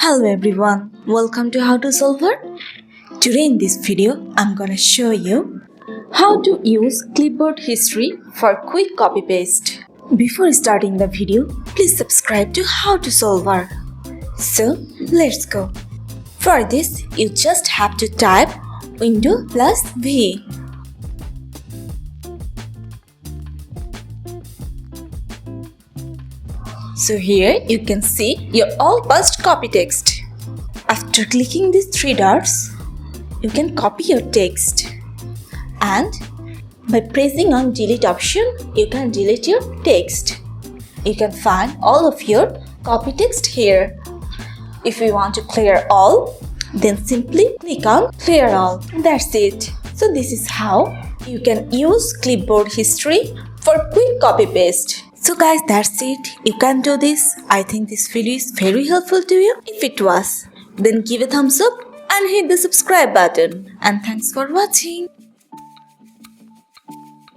Hello everyone, welcome to How to Solver. Today in this video, I'm gonna show you how to use Clipboard History for quick copy paste. Before starting the video, please subscribe to How to Solver. So let's go. For this, you just have to type Window plus V. So here you can see your all past copy text. After clicking these three dots, you can copy your text. And by pressing on delete option, you can delete your text. You can find all of your copy text here. If you want to clear all, then simply click on clear all. That's it. So this is how you can use Clipboard History for quick copy paste. So guys, that's it. You can do this. I think this video is very helpful to you. If it was, then give a thumbs up and hit the subscribe button. And thanks for watching.